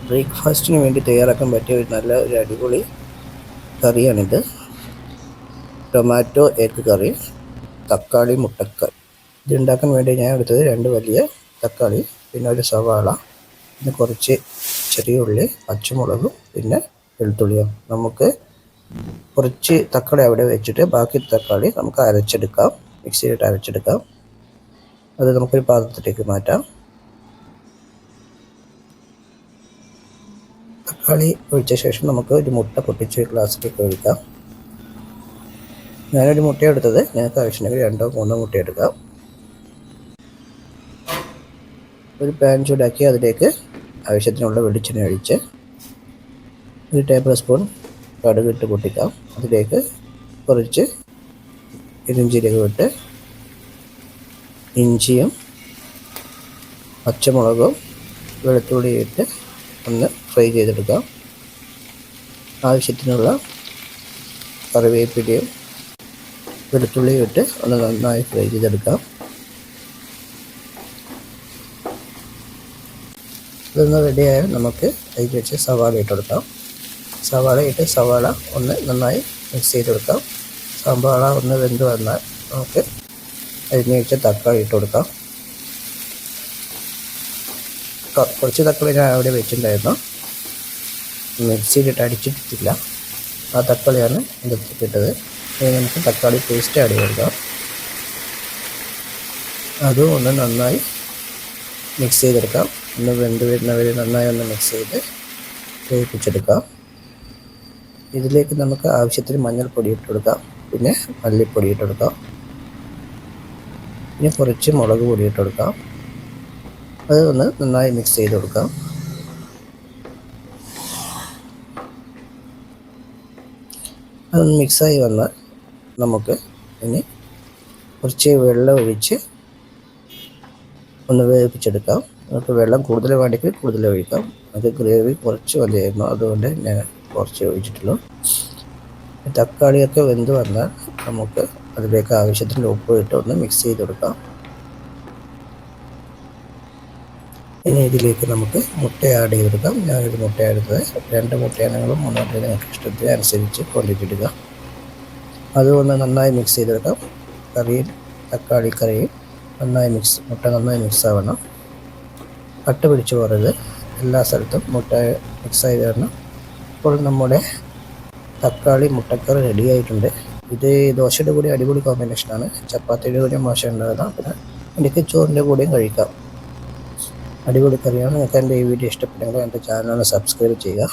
ബ്രേക്ക്ഫാസ്റ്റിന് വേണ്ടി തയ്യാറാക്കാൻ പറ്റിയ ഒരു അടിപൊളി കറിയാണിത്. ടൊമാറ്റോ എഗ് കറി, തക്കാളി മുട്ടക്കറി. ഇത് ഉണ്ടാക്കാൻ വേണ്ടി ഞാൻ എടുത്തത് 2 വലിയ തക്കാളി, പിന്നെ ഒരു സവാള, പിന്നെ കുറച്ച് ചെറിയ ഉള്ളി, പച്ചമുളകും പിന്നെ വെളുത്തുള്ളിയും. നമുക്ക് കുറച്ച് തക്കാളി അവിടെ വെച്ചിട്ട് ബാക്കി തക്കാളി നമുക്ക് അരച്ചെടുക്കാം, മിക്സിയിലിട്ട് അരച്ചെടുക്കാം. അത് നമുക്കൊരു പാത്രത്തിലേക്ക് മാറ്റാം. തക്കാളി ഒഴിച്ച ശേഷം നമുക്ക് ഒരു മുട്ട പൊട്ടിച്ച് ഗ്ലാസ്സിലേക്ക് ഒഴിക്കാം. ഞാനൊരു മുട്ട എടുത്തത്, ഞങ്ങൾക്ക് ആവശ്യമുണ്ടെങ്കിൽ 2-3 മുട്ട എടുക്കാം. ഒരു പാൻ ചൂടാക്കി അതിലേക്ക് ആവശ്യത്തിനുള്ള വെളിച്ചെണ്ണ ഒഴിച്ച് 1 ടേബിൾ സ്പൂൺ കടുക് ഇട്ട് പൊട്ടിക്കാം. അതിലേക്ക് കുറച്ച് പെരുംജീരകം ഇട്ട് ഇഞ്ചിയും പച്ചമുളകും വെളുത്തുള്ളിയും ഇട്ട് ഒന്ന് ഫ്രൈ ചെയ്തെടുക്കാം. ആവശ്യത്തിനുള്ള കറിവേപ്പിലയും വെളുത്തുള്ളിയും ഇട്ട് ഒന്ന് നന്നായി ഫ്രൈ ചെയ്തെടുക്കാം. ഇതൊന്ന് റെഡിയായാൽ നമുക്ക് അതിൽ വെച്ച് സവാള ഇട്ടെടുക്കാം. സവാള ഒന്ന് നന്നായി മിക്സ് ചെയ്തെടുക്കാം. സവാള ഒന്ന് വെന്ത് വന്നാൽ നമുക്ക് അതിന് വെച്ച് തക്കാളി ഇട്ട് കൊടുക്കാം. കുറച്ച് തക്കാളി ഞാൻ അവിടെ വെച്ചിട്ടുണ്ടായിരുന്നു, മിക്സിയിലിട്ട് അടിച്ചിട്ടില്ല. ആ തക്കാളിയാണ് ഇതിലേക്ക് ഇട്ടത്. ഇനി നമുക്ക് തക്കാളി പേസ്റ്റ് ആഡ് ചെയ്തെടുക്കാം. അതും ഒന്ന് നന്നായി മിക്സ് ചെയ്തെടുക്കാം. ഒന്ന് വെന്ത് വരുന്നവരെ നന്നായി ഒന്ന് മിക്സ് ചെയ്ത് വേവിപ്പിച്ചെടുക്കാം. ഇതിലേക്ക് നമുക്ക് ആവശ്യത്തിന് മഞ്ഞൾപ്പൊടി ഇട്ട് കൊടുക്കാം, പിന്നെ മല്ലിപ്പൊടി ഇട്ട് കൊടുക്കാം, പിന്നെ കുറച്ച് മുളക് പൊടി ഇട്ട് കൊടുക്കാം. അത് ഒന്ന് നന്നായി മിക്സ് ചെയ്ത് കൊടുക്കാം. അതൊന്ന് മിക്സായി വന്നാൽ നമുക്ക് ഇനി കുറച്ച് വെള്ളം ഒഴിച്ച് ഒന്ന് വേവിപ്പിച്ചെടുക്കാം. നമുക്ക് വെള്ളം കൂടുതൽ വേണമെങ്കിൽ കൂടുതൽ ഒഴിക്കാം. അത് ഗ്രേവി കുറച്ച് മതിയായിരുന്നു, അതുകൊണ്ട് ഞാൻ കുറച്ച് ഒഴിച്ചിട്ടുള്ളൂ. തക്കാളിയൊക്കെ വെന്ത് വന്നാൽ നമുക്ക് അതിലേക്ക് ആവശ്യത്തിന് ഉപ്പ് ഇട്ട് ഒന്ന് മിക്സ് ചെയ്ത് കൊടുക്കാം. ഇനി ഇതിലേക്ക് നമുക്ക് മുട്ട ആഡ് ചെയ്തെടുക്കാം. ഞാനൊരു മുട്ട എടുത്തത് 2 മുട്ടയാണെങ്കിലും 3 മുട്ട നിങ്ങൾക്ക് ഇഷ്ടത്തിന് അനുസരിച്ച് ക്വാണ്ടിറ്റി എടുക്കാം. അതുകൊണ്ട് നന്നായി മിക്സ് ചെയ്തെടുക്കാം. തക്കാളി കറിയും മുട്ട നന്നായി മിക്സ് ആവണം. കട്ട പിടിച്ച് പോകരുത്. എല്ലാ സ്ഥലത്തും മുട്ട മിക്സായി വരണം. ഇപ്പോൾ നമ്മുടെ തക്കാളി മുട്ടക്കറി റെഡി ആയിട്ടുണ്ട്. ഇത് ദോശയുടെ കൂടി അടിപൊളി കോമ്പിനേഷനാണ്. ചപ്പാത്തിയുടെ കൂടി മോശം ഉണ്ടാകുന്ന, പിന്നെ എനിക്ക് ചോറിൻ്റെ കൂടെയും കഴിക്കാം. അടിപൊളി കറിയാണ്. നിങ്ങൾക്ക് എൻ്റെ ഈ വീഡിയോ ഇഷ്ടപ്പെട്ടെങ്കിൽ എൻ്റെ ചാനൽ സബ്സ്ക്രൈബ് ചെയ്യുക.